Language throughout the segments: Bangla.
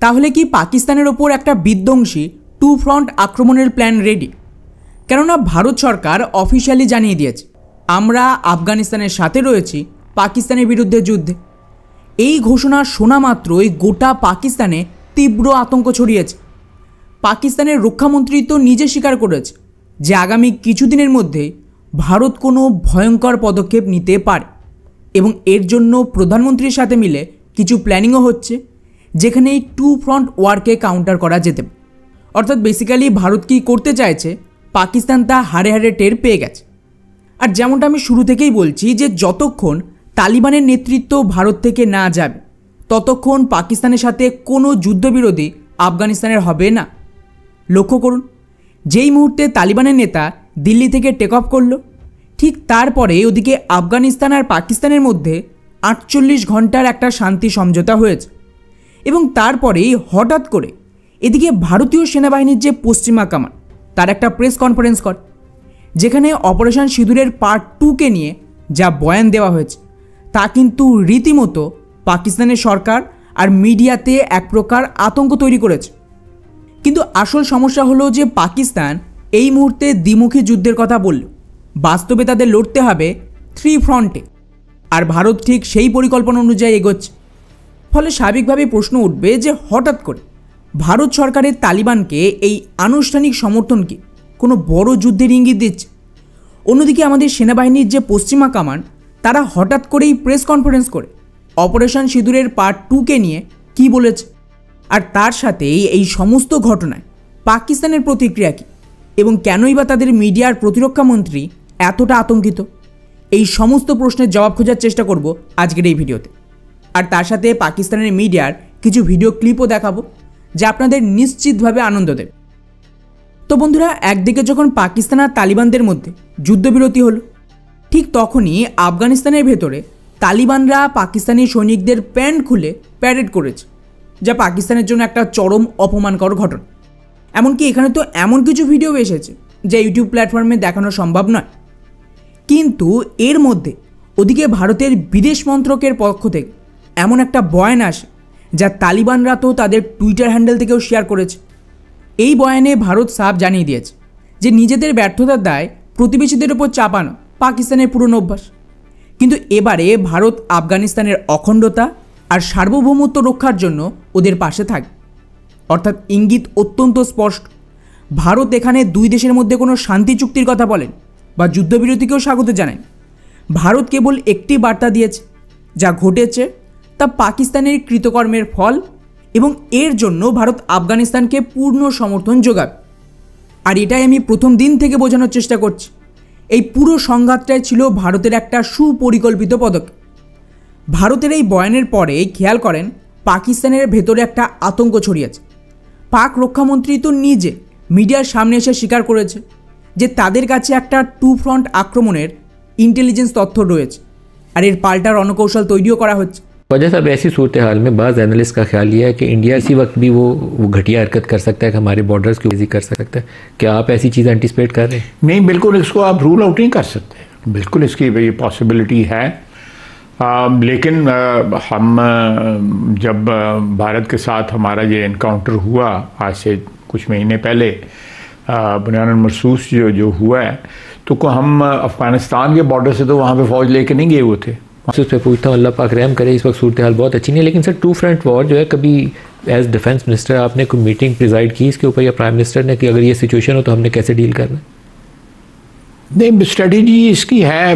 তাহলে কি পাকিস্তানের ওপর একটা বিধ্বংসী টু ফ্রন্ট আক্রমণের প্ল্যান রেডি? কেননা ভারত সরকার অফিসিয়ালি জানিয়ে দিয়েছে আমরা আফগানিস্তানের সাথে রয়েছি পাকিস্তানের বিরুদ্ধে যুদ্ধে। এই ঘোষণা শোনা মাত্রই গোটা পাকিস্তানে তীব্র আতঙ্ক ছড়িয়েছে। পাকিস্তানের রক্ষামন্ত্রী তো নিজে স্বীকার করেছে যে আগামী কিছুদিনের মধ্যেই ভারত কোনো ভয়ঙ্কর পদক্ষেপ নিতে পারে এবং এর জন্য প্রধানমন্ত্রীর সাথে মিলে কিছু প্ল্যানিংও হচ্ছে, যেখানে এই টু ফ্রন্ট ওয়ারকে কাউন্টার করা যেতে পারে। অর্থাৎ বেসিক্যালি ভারত কী করতে চাইছে পাকিস্তান তা হাড়ে হাড়ে টের পেয়ে গেছে। আর যেমনটা আমি শুরু থেকেই বলছি যে যতক্ষণ তালিবানের নেতৃত্ব ভারত থেকে না যাবে ততক্ষণ পাকিস্তানের সাথে কোনো যুদ্ধবিরোধী আফগানিস্তানের হবে না। লক্ষ্য করুন, যেই মুহূর্তে তালিবানের নেতা দিল্লি থেকে টেক অফ করলো, ঠিক তারপরে ওদিকে আফগানিস্তান আর পাকিস্তানের মধ্যে 48 ঘন্টার একটা শান্তি সমঝোতা হয়েছে এবং তারপরেই হঠাৎ করে এদিকে ভারতীয় সেনাবাহিনীর যে পশ্চিমা কামান তার একটা প্রেস কনফারেন্স করে, যেখানে অপারেশন সিঁদুরের পার্ট 2কে নিয়ে যা বয়ান দেওয়া হয়েছে তা কিন্তু রীতিমতো পাকিস্তানের সরকার আর মিডিয়াতে এক প্রকার আতঙ্ক তৈরি করেছে। কিন্তু আসল সমস্যা হলো যে পাকিস্তান এই মুহূর্তে দ্বিমুখী যুদ্ধের কথা বলল, বাস্তবে তাদের লড়তে হবে 3 ফ্রন্টে, আর ভারত ঠিক সেই পরিকল্পনা অনুযায়ী এগোচ্ছে। ফলে স্বাভাবিকভাবেই প্রশ্ন উঠবে যে হঠাৎ করে ভারত সরকারের তালিবানকে এই আনুষ্ঠানিক সমর্থন কি কোনো বড় যুদ্ধের ইঙ্গিত দিচ্ছে? অন্যদিকে আমাদের সেনাবাহিনীর যে পশ্চিমা কামান্ড তারা হঠাৎ করেই প্রেস কনফারেন্স করে অপারেশন সিঁদুরের পার্ট 2কে নিয়ে কি বলেছে, আর তার সাথেই এই সমস্ত ঘটনায় পাকিস্তানের প্রতিক্রিয়া কী এবং কেনই বা তাদের মিডিয়ার প্রতিরক্ষা মন্ত্রী এতটা আতঙ্কিত? এই সমস্ত প্রশ্নের জবাব খোঁজার চেষ্টা করব আজকের এই ভিডিওতে। আর তার সাথে পাকিস্তানের মিডিয়ার কিছু ভিডিও ক্লিপও দেখাবো যা আপনাদের নিশ্চিতভাবে আনন্দ দেবে। তো বন্ধুরা, একদিকে যখন পাকিস্তান আর তালিবানদের মধ্যে যুদ্ধবিরতি হলো, ঠিক তখনই আফগানিস্তানের ভেতরে তালিবানরা পাকিস্তানি সৈনিকদের প্যান্ট খুলে প্যারেড করেছে, যা পাকিস্তানের জন্য একটা চরম অপমানকর ঘটনা। এমনকি এখানে তো এমন কিছু ভিডিও এসেছে যা ইউটিউব প্ল্যাটফর্মে দেখানো সম্ভব নয়। কিন্তু এর মধ্যে ওদিকে ভারতের বিদেশ মন্ত্রকের পক্ষ থেকে এমন একটা বয়ান আসে যা তালিবানরা তো তাদের টুইটার হ্যান্ডেল থেকেও শেয়ার করেছে। এই বয়ানে ভারত সাফ জানিয়ে দিয়েছে যে নিজেদের ব্যর্থতার দায় প্রতিবেশীদের ওপর চাপানো পাকিস্তানের পুরনো অভ্যাস। কিন্তু এবারে ভারত আফগানিস্তানের অখণ্ডতা আর সার্বভৌমত্ব রক্ষার জন্য ওদের পাশে থাকবে। অর্থাৎ ইঙ্গিত অত্যন্ত স্পষ্ট, ভারত এখানে দুই দেশের মধ্যে কোনো শান্তি চুক্তির কথা বলেন বা যুদ্ধবিরতিকেও স্বাগত জানায়। ভারত কেবল একটি বার্তা দিয়েছে, যা ঘটেছে তা পাকিস্তানের কৃতকর্মের ফল এবং এর জন্য ভারত আফগানিস্তানকে পূর্ণ সমর্থন যোগাবে। আর এটাই আমি প্রথম দিন থেকে বোঝানোর চেষ্টা করছি। এই পুরো সংঘাতটাই ছিল ভারতের একটা সুপরিকল্পিত পদক্ষেপ। ভারতের এই বয়ানের পরে খেয়াল করেন পাকিস্তানের ভেতরে একটা আতঙ্ক ছড়িয়েছে। পাক রক্ষামন্ত্রী তো নিজে মিডিয়ার সামনে এসে স্বীকার করেছে যে তাদের কাছে একটা টু ফ্রন্ট আক্রমণের ইন্টেলিজেন্স তথ্য রয়েছে আর এর পাল্টা রণকৌশল তৈরিও করা হচ্ছে। वजह साहब ऐसी सूरत हाल में बाज़ एनालिस्ट का ख्याल ये है कि इंडिया इसी वक्त भी वो घटिया हरकत कर सकता है कि हमारे बॉर्डर्स की वजह कर सकता है। क्या आप ऐसी चीज़ एंटिसिपेट कर रहे हैं? नहीं, बिल्कुल इसको आप रूल आउट नहीं कर सकते, बिल्कुल इसकी ये पॉसिबिलिटी है। लेकिन हम जब भारत के साथ हमारा ये इनकाउंटर हुआ आज से कुछ महीने पहले बुनियान मरसूस जो हुआ है, तो हम अफ़गानिस्तान के बॉर्डर से तो वहाँ पे फ़ौज लेके नहीं गए हुए थे। उस पर पूछता हूँ, अल्लाह पाक रहम करे, इस वक्त सूरत हाल बहुत अच्छी नहीं है, लेकिन सर टू फ्रंट वॉर जो है, कभी एज डिफेंस मिनिस्टर आपने कोई मीटिंग प्रिजाइड की इसके ऊपर या प्राइम मिनिस्टर ने कि अगर ये सिचुएशन हो तो हमने कैसे डील करना? नहीं, स्ट्रेटजी इसकी है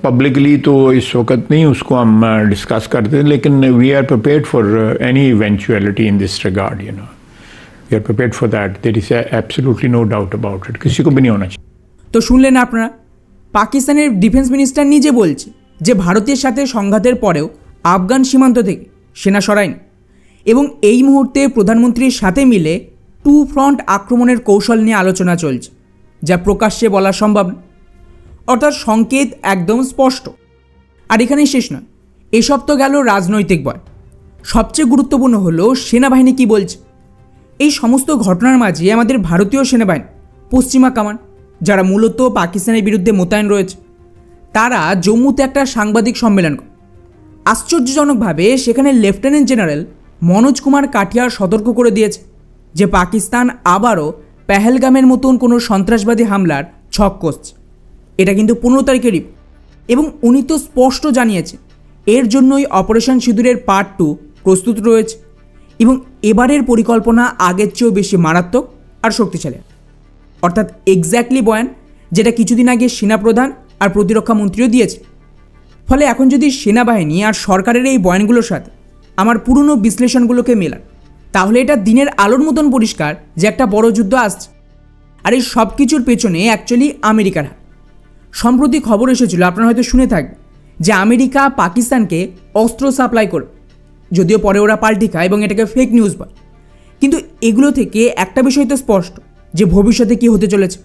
पब्लिकली तो इस वक्त नहीं उसको हम डिस्कस करते हैं, लेकिन we are prepared for any eventuality in this regard, you know, we are prepared for that, there is absolutely no doubt about it, किसी को भी नहीं होना चाहिए। তো শুনলেন আপনারা, পাকিস্তানের ডিফেন্স মিনিস্টার নিজে বলছে যে ভারতের সাথে সংঘাতের পরেও আফগান সীমান্ত থেকে সেনা সরায়নি এবং এই মুহূর্তে প্রধানমন্ত্রীর সাথে মিলে টু ফ্রন্ট আক্রমণের কৌশল নিয়ে আলোচনা চলছে, যা প্রকাশ্যে বলা সম্ভব না। অর্থাৎ সংকেত একদম স্পষ্ট। আর এখানেই শেষ নয়, এসব তো গেল রাজনৈতিক বয়। সবচেয়ে গুরুত্বপূর্ণ হলো সেনাবাহিনী কি বলছে। এই সমস্ত ঘটনার মাঝে আমাদের ভারতীয় সেনাবাহিনী পশ্চিমা কামান্ড, যারা মূলত পাকিস্তানের বিরুদ্ধে মোতায়েন রয়েছে, তারা জম্মুতে একটা সাংবাদিক সম্মেলন করে। আশ্চর্যজনকভাবে সেখানে লেফটেন্যান্ট জেনারেল মনোজ কুমার কাটিয়ার সতর্ক করে দিয়েছে যে পাকিস্তান আবারও পেহেলগামের মতন কোনো সন্ত্রাসবাদী হামলার ছক কষছে। এটা কিন্তু 15 তারিখের রিপোর্ট এবং উনি তো স্পষ্ট জানিয়েছে এর জন্যই অপারেশন সিঁদুরের পার্ট 2 প্রস্তুত রয়েছে এবং এবারের পরিকল্পনা আগের চেয়েও বেশি মারাত্মক আর শক্তিশালী, অর্থাৎ এক্স্যাক্টলি বয়ান যেটা কিছুদিন আগে সেনাপ্রধান আর প্রতিরক্ষা মন্ত্রীও দিয়েছে। ফলে এখন যদি সেনাবাহিনী আর সরকারের এই বয়ানগুলোর সাথে আমার পুরনো বিশ্লেষণগুলোকে মেলান, তাহলে এটা দিনের আলোর মতন পরিষ্কার যে একটা বড় যুদ্ধ আসছে। আর এই সব কিছুর পেছনে অ্যাকচুয়ালি আমেরিকার হাত। সম্প্রতি খবর এসেছিল, আপনারা হয়তো শুনে থাকবেন, যে আমেরিকা পাকিস্তানকে অস্ত্র সাপ্লাই করে, যদিও পরে ওরা পাল্টি খায় এবং এটাকে ফেক নিউজ বলে। কিন্তু এগুলো থেকে একটা বিষয় তো স্পষ্ট যে ভবিষ্যতে কী হতে চলেছে।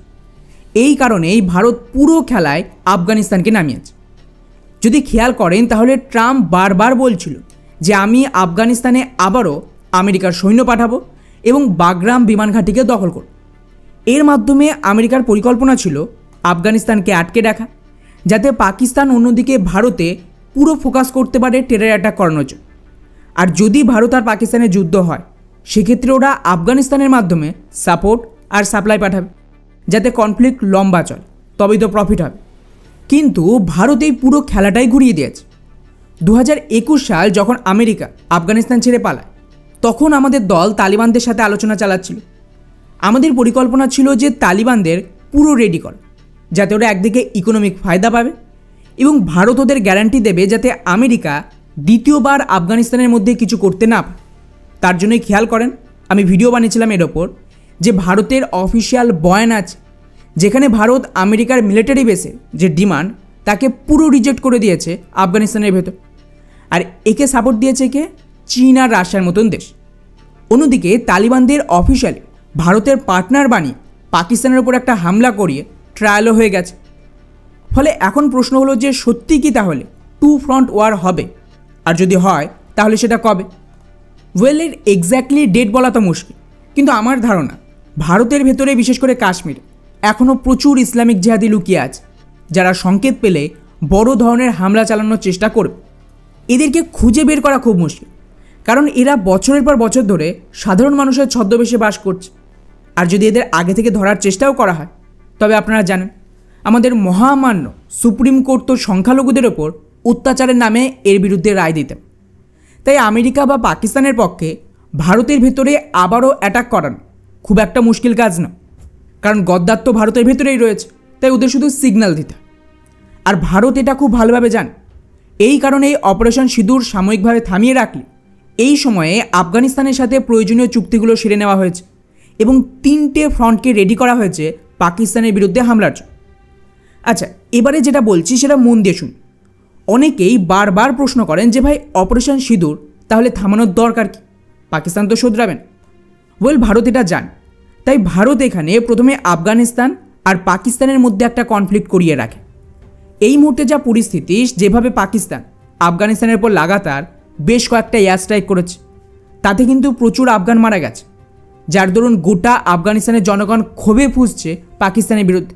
এই কারণেই ভারত পুরো খেলায় আফগানিস্তানকে নামিয়েছে। যদি খেয়াল করেন তাহলে ট্রাম্প বারবার বলছিল যে আমি আফগানিস্তানে আবারও আমেরিকার সৈন্য পাঠাবো এবং বাগরাম বিমান ঘাঁটিকে দখল করব। এর মাধ্যমে আমেরিকার পরিকল্পনা ছিল আফগানিস্তানকে আটকে রাখা, যাতে পাকিস্তান অন্যদিকে ভারতে পুরো ফোকাস করতে পারে টেরর অ্যাটাক করানোর জন্য। আর যদি ভারত আর পাকিস্তানের যুদ্ধ হয়, সেক্ষেত্রে ওরা আফগানিস্তানের মাধ্যমে সাপোর্ট আর সাপ্লাই পাঠাবে, যাতে কনফ্লিক্ট লম্বা চলে, তবেই তো প্রফিট হবে। কিন্তু ভারত এই পুরো খেলাটাই ঘুরিয়ে দিয়েছে। 2021 সাল যখন আমেরিকা আফগানিস্তান ছেড়ে পালায়, তখন আমাদের দল তালিবানদের সাথে আলোচনা চালাচ্ছিল। আমাদের পরিকল্পনা ছিল যে তালিবানদের পুরো রেডি করা, যাতে ওরা একদিকে ইকোনমিক ফায়দা পাবে এবং ভারত ওদের গ্যারান্টি দেবে যাতে আমেরিকা দ্বিতীয়বার আফগানিস্তানের মধ্যে কিছু করতে না পারে। তার জন্যই খেয়াল করেন, আমি ভিডিও বানিয়েছিলাম এর ওপর যে ভারতের অফিসিয়াল বয়ান আছে, যেখানে ভারত আমেরিকার মিলিটারি বেসে যে ডিমান্ড তাকে পুরো রিজেক্ট করে দিয়েছে আফগানিস্তানের ভেতর। আর একে সাপোর্ট দিয়েছে কে? চীন আর রাশিয়ার মতন দেশ। অন্যদিকে তালিবানদের অফিসিয়ালি ভারতের পার্টনার বানিয়ে পাকিস্তানের উপর একটা হামলা করিয়ে ট্রায়ালও হয়ে গেছে। ফলে এখন প্রশ্ন হলো যে সত্যি কি তাহলে 2 ফ্রন্ট ওয়ার হবে? আর যদি হয় তাহলে সেটা কবে? এর এক্স্যাক্টলি ডেট বলা তো মুশকিল, কিন্তু আমার ধারণা ভারতের ভেতরে, বিশেষ করে কাশ্মীরে, এখনও প্রচুর ইসলামিক জিহাদি লুকিয়ে আছে, যারা সংকেত পেলে বড় ধরনের হামলা চালানোর চেষ্টা করবে। এদেরকে খুঁজে বের করা খুব মুশকিল, কারণ এরা বছরের পর বছর ধরে সাধারণ মানুষের ছদ্মবেশে বাস করছে। আর যদি এদের আগে থেকে ধরার চেষ্টাও করা হয়, তবে আপনারা জানেন আমাদের মহামান্য সুপ্রিম কোর্ট তো সংখ্যালঘুদের ওপর অত্যাচারের নামে এর বিরুদ্ধে রায় দিতেন। তাই আমেরিকা বা পাকিস্তানের পক্ষে ভারতের ভেতরে আবারও অ্যাটাক করানো খুব একটা মুশকিল কাজ না, কারণ গদ্দার তো ভারতের ভেতরেই রয়েছে, তাই ওদের শুধু সিগন্যাল দিতে। আর ভারত এটা খুব ভালোভাবে জানে। এই কারণে অপারেশন সিঁদুর সাময়িকভাবে থামিয়ে রাখলে এই সময়ে আফগানিস্তানের সাথে প্রয়োজনীয় চুক্তিগুলো সেরে নেওয়া হয়েছে এবং 3টে ফ্রন্টকে রেডি করা হয়েছে পাকিস্তানের বিরুদ্ধে হামলার জন্য। আচ্ছা, এবারে যেটা বলছি সেটা মন দিয়ে শুনুন। অনেকেই বারবার প্রশ্ন করেন যে ভাই, অপারেশন সিঁদুর তাহলে থামানোর দরকার কি? পাকিস্তান তো শোধরাবেন। ভারত এটা জানে, তাই ভারত এখানে প্রথমে আফগানিস্তান আর পাকিস্তানের মধ্যে একটা কনফ্লিক্ট করিয়ে রাখে। এই মুহূর্তে যা পরিস্থিতি, যেভাবে পাকিস্তান আফগানিস্তানের উপর লাগাতার বেশ কয়েকটা এয়ার স্ট্রাইক করেছে, তাতে কিন্তু প্রচুর আফগান মারা গেছে, যার দরুন গোটা আফগানিস্তানের জনগণ ক্ষোভে ফুঁসছে পাকিস্তানের বিরুদ্ধে।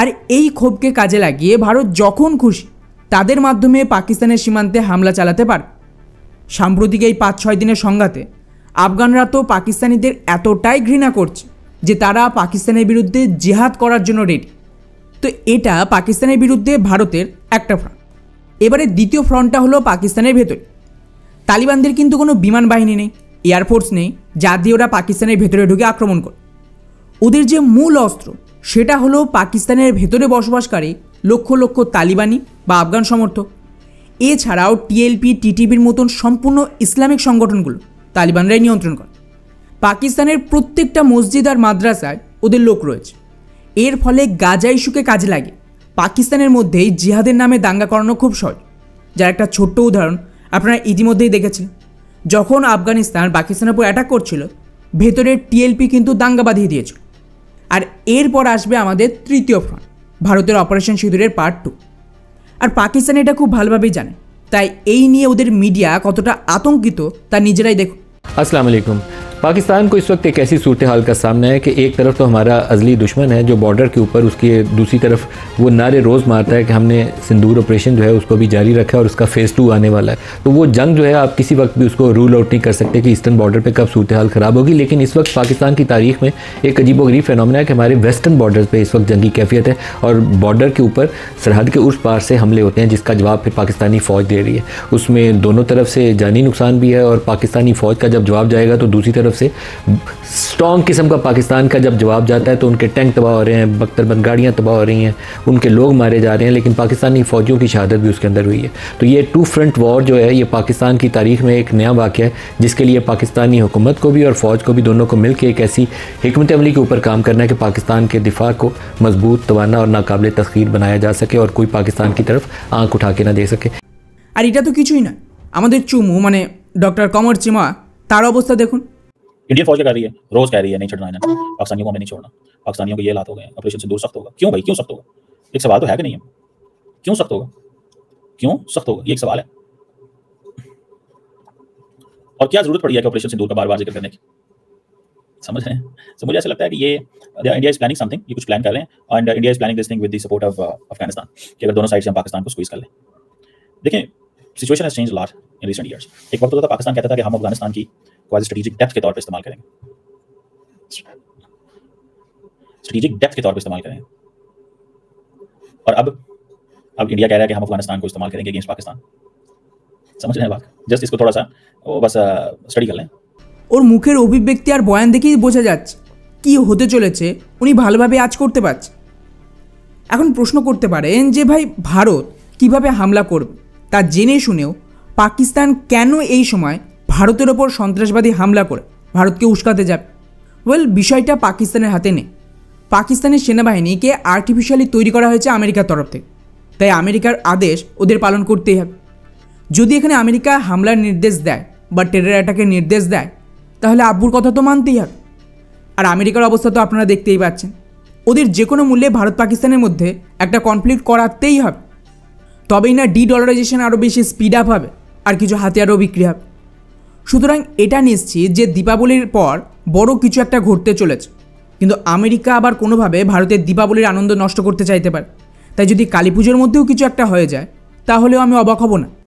আর এই ক্ষোভকে কাজে লাগিয়ে ভারত যখন খুশি তাদের মাধ্যমে পাকিস্তানের সীমান্তে হামলা চালাতে পারে। সাম্প্রতিক এই 5-6 দিনের সংঘাতে আফগানরা তো পাকিস্তানিদের এতটাই ঘৃণা করছে যে তারা পাকিস্তানের বিরুদ্ধে জিহাদ করার জন্য রেডি। তো এটা পাকিস্তানের বিরুদ্ধে ভারতের একটা ফ্রন্ট। এবারে দ্বিতীয় ফ্রন্টটা হলো পাকিস্তানের ভেতরে। তালিবানদের কিন্তু কোনো বিমান বাহিনী নেই, এয়ারফোর্স নেই, যা দিয়ে ওরা পাকিস্তানের ভেতরে ঢুকে আক্রমণ করে। ওদের যে মূল অস্ত্র সেটা হলো পাকিস্তানের ভেতরে বসবাসকারী লক্ষ লক্ষ তালিবানি বা আফগান সমর্থক। এছাড়াও টিএলপি, টিটিপির মতন সম্পূর্ণ ইসলামিক সংগঠনগুলো তালিবানরাই নিয়ন্ত্রণ করে। পাকিস্তানের প্রত্যেকটা মসজিদ আর মাদ্রাসায় ওদের লোক রয়েছে। এর ফলে গাজা ইস্যুকে কাজে লাগে পাকিস্তানের মধ্যেই জিহাদের নামে দাঙ্গা করানো খুব সহজ। যার একটা ছোট্ট উদাহরণ আপনারা ইতিমধ্যেই দেখেছেন। যখন আফগানিস্তান পাকিস্তানের উপর অ্যাটাক করছিল, ভেতরের টিএলপি কিন্তু দাঙ্গা বাঁধিয়ে দিয়েছিল। আর এরপর আসবে আমাদের তৃতীয় ফ্রন্ট, ভারতের অপারেশন সিঁদুরের পার্ট 2। আর পাকিস্তান এটা খুব ভালোভাবেই জানে, তাই এই নিয়ে ওদের মিডিয়া কতটা আতঙ্কিত তা নিজেরাই দেখুন। अस्सलाम वालेकुम। पाकिस्तान को इस वक्त एक ऐसी सूरत हाल का सामना है कि एक तरफ तो हमारा अजली दुश्मन है जो बॉर्डर के ऊपर, उसकी दूसरी तरफ वो नारे रोज़ मारता है कि हमने सिंदूर ऑपरेशन जो है उसको भी जारी रखा है और उसका फ़ेज़ 2 आने वाला है। तो वो जंग जो है आप किसी वक्त भी उसको रूल आउट नहीं कर सकते कि ईस्टर्न बॉर्डर पर कब सूरत हाल ख़राब होगी। लेकिन इस वक्त पाकिस्तान की तारीख में एक अजीबोगरीब फिनोमेना है कि हमारे वेस्टर्न बॉर्डर पर इस वक्त जंगी कैफियत है और बॉर्डर के ऊपर सरहद के उस पार से हमले होते हैं जिसका जवाब फिर पाकिस्तानी फ़ौज दे रही है। उसमें दोनों तरफ से जानी नुकसान भी है और पाकिस्तानी फ़ौज का जब जवाब जाएगा तो दूसरी तरफ से स्ट्रॉन्ग किस्म का पाकिस्तान का जब जवाब जाता है तो उनके टैंक तबाह हो रहे हैं, बख्तरबंद गाड़ियाँ तबाह हो रही हैं, उनके लोग मारे जा रहे हैं, लेकिन पाकिस्तानी फ़ौजियों की शहादत भी उसके अंदर हुई है। तो ये 2 फ्रंट वॉर जो है ये पाकिस्तान की तारीख में एक नया वाक़या है जिसके लिए पाकिस्तानी हुकूमत को भी और फ़ौज को भी दोनों को मिल के एक ऐसी हिकमत अमली के ऊपर काम करना है कि पाकिस्तान के दिफा को मजबूत, तवाना और नाकाबिल तस्खीर बनाया जा सके और कोई पाकिस्तान की तरफ आँख उठा के ना दे सके। আর এটা তো কিছুই না, আমাদের চুমু মানে ডক্টর কমর চিমা তার অবস্থা দেখুন। इंडियन फौज क्या कर रही है, रोज कह रही है नहीं छोड़ना है, पाकिस्तानियों को हमें नहीं छोड़ना, पाकिस्तानियों के ये हालात हो गए, ऑपरेशन सिंदूर सख्त होगा। क्यों भाई, क्यों सख्त होगा? एक सवाल तो है कि नहीं है, क्यों सख्त होगा, क्यों सख्त होगा, ये एक सवाल है। और क्या जरूरत पड़ी है कि ऑपरेशन सिंदूर का बार बार जिक्र करने की, समझ रहे हैं? तो मुझे ऐसा लगता है कि ये इंडिया इज प्लानिंग समथिंग, ये कुछ प्लान कर रहे हैं and India is planning this thing with the support of Afghanistan कि अगर दोनों साइड से हम पाकिस्तान को स्क्वीज कर लें। देखिए, situation has changed a lot in recent years. एक वक्त होता था पाकिस्तान कहता था कि हम अफगानिस्तान की को एज स्ट्रेटेजिक डेप्थ के तौर पे इस्तेमाल करेंगे, स्ट्रेटेजिक डेप्थ के तौर पे इस्तेमाल करेंगे, और अब इंडिया कह रहा है कि हम अफगानिस्तान को इस्तेमाल करेंगे अगेंस्ट पाकिस्तान। समझ रहे हैं बात? जस्ट इसको थोड़ा सा बस स्टडी कर लें। ওর মুখের অভিব্যক্তি আর বয়ান দেখেই বোঝা যাচ্ছে কি হতে চলেছে উনি ভালোভাবে আজ করতে পারছে। এখন প্রশ্ন করতে পারেন যে ভাই ভারত কিভাবে হামলা করবে, তা জেনে শুনেও পাকিস্তান কেন এই সময় ভারতের ওপর সন্ত্রাসবাদী হামলা করে ভারতকে উস্কাতে যাবে? ওয়েল, বিষয়টা পাকিস্তানের হাতে নেই। পাকিস্তানের সেনাবাহিনীকে আর্টিফিশিয়ালি তৈরি করা হয়েছে আমেরিকার তরফ থেকে, তাই আমেরিকার আদেশ ওদের পালন করতেই হবে। যদি এখানে আমেরিকা হামলার নির্দেশ দেয় বা টেরর অ্যাটাকের নির্দেশ দেয় তাহলে আব্বুর কথা তো মানতেই হবে। আর আমেরিকার অবস্থা তো আপনারা দেখতেই পাচ্ছেন, ওদের যে কোনো মূল্যে ভারত পাকিস্তানের মধ্যে একটা কনফ্লিক্ট করাতেই হবে, তবেই না ডলারাইজেশন আরও বেশি স্পিড আপ হবে আর কিছু হাতিয়ারও বিক্রি হবে। সুতরাং এটা নিশ্চিত যে দীপাবলির পর বড় কিছু একটা ঘটতে চলেছে, কিন্তু আমেরিকা আবার কোনোভাবে ভারতের দীপাবলির আনন্দ নষ্ট করতে চাইতে পারে। তাই যদি কালী পুজোর মধ্যেও কিছু একটা হয়ে যায় তাহলেও আমি অবাক হব না।